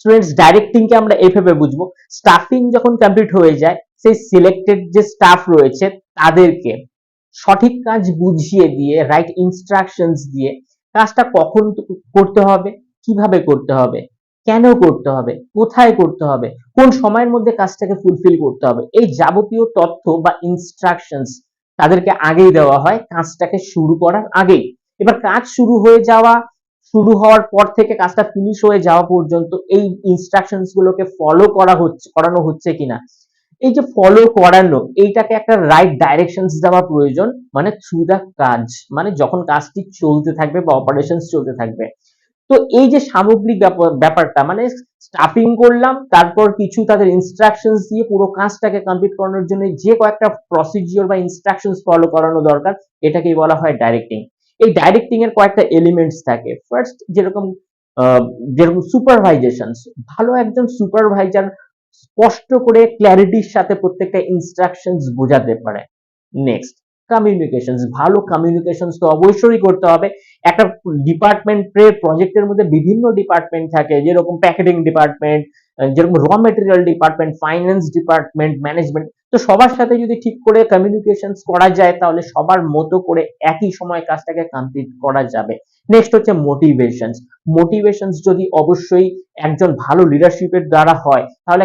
Students directing কে আমরা এইভাবে বুঝবো, স্টাফিং যখন কমপ্লিট হয়ে যায় সেই সিলেক্টেড যে স্টাফ রয়েছে তাদেরকে সঠিক কাজ বুঝিয়ে দিয়ে রাইট ইনস্ট্রাকশনস দিয়ে কাজটা কখন করতে হবে, কিভাবে করতে হবে, কেন করতে হবে, কোথায় করতে হবে, কোন সময়ের মধ্যে কাজটাকে ফুলফিল করতে হবে, এই যাবতীয় তথ্য বা ইনস্ট্রাকশনস তাদেরকে আগেই দেওয়া হয় কাজটাকে শুরু করার আগেই। এবার কাজ শুরু হওয়ার পর থেকে কাজটা ফিনিশ হয়ে যাওয়া পর্যন্ত এই ইনস্ট্রাকশনস গুলোকে করানো হচ্ছে কিনা, এই যে ফলো করানো এইটাকে একটা রাইট ডাইরেকশনস দেওয়া প্রয়োজন, মানে থ্রু দা কাজ, মানে যখন কাজটি চলতে থাকবে বা অপারেশনস চলতে থাকবে। তো এই যে সামগ্রিক ব্যাপারটা মানে স্টাফিং করলাম, তারপর কিছু তাদের ইনস্ট্রাকশনস দিয়ে পুরো কাজটাকে কমপ্লিট করানোর জন্য যে কয়েকটা প্রসিডিওর বা ইনস্ট্রাকশনস ফলো করানো দরকার, এটাকেই বলা হয় ডাইরেক্টিং। এই ডাইরেক্টিং এর কয়েকটা এলিমেন্টস থাকে। ফার্স্ট যেরকম সুপারভাইজেশনস, ভালো একজন সুপারভাইজার স্পষ্ট করে ক্ল্যারিটির সাথে প্রত্যেকটা ইনস্ট্রাকশনস বোঝাতে পারে। নেক্সট, কমিউনিকেশনস, ভালো কমিউনিকেশনস তো অবশ্যই করতে হবে। একটা ডিপার্টমেন্টের প্রজেক্টের মধ্যে বিভিন্ন ডিপার্টমেন্ট থাকে, যেরকম প্যাকেটিং ডিপার্টমেন্ট, যেরকম র material department, finance department, management. তো সবার সাথে যদি ঠিক করে কমিউনিকেশনস করা যায় তাহলে সবার মতো করে একই সময় কাজটাকে কমপ্লিট করা যাবে। নেক্সট হচ্ছে মোটিভেশনস। মোটিভেশনস যদি অবশ্যই একজন ভালো লিডারশিপের দ্বারা হয় তাহলে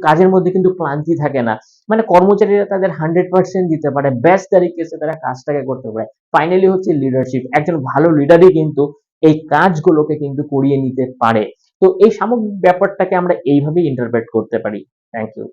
কাজের মধ্যে কিন্তু ক্লান্তি থাকে না, মানে কর্মচারীরা তাদের 100% দিতে পারে, বেস্ট তরিকে সে তারা কাজটাকে করতে পারে। ফাইনালি হচ্ছে লিডারশিপ, একজন ভালো লিডারই কিন্তু এই কাজগুলোকে কিন্তু করিয়ে নিতে পারে। তো এই সামগ্রিক ব্যাপারটাকে আমরা এইভাবেই ইন্টারপ্রেট করতে পারি। Thank you.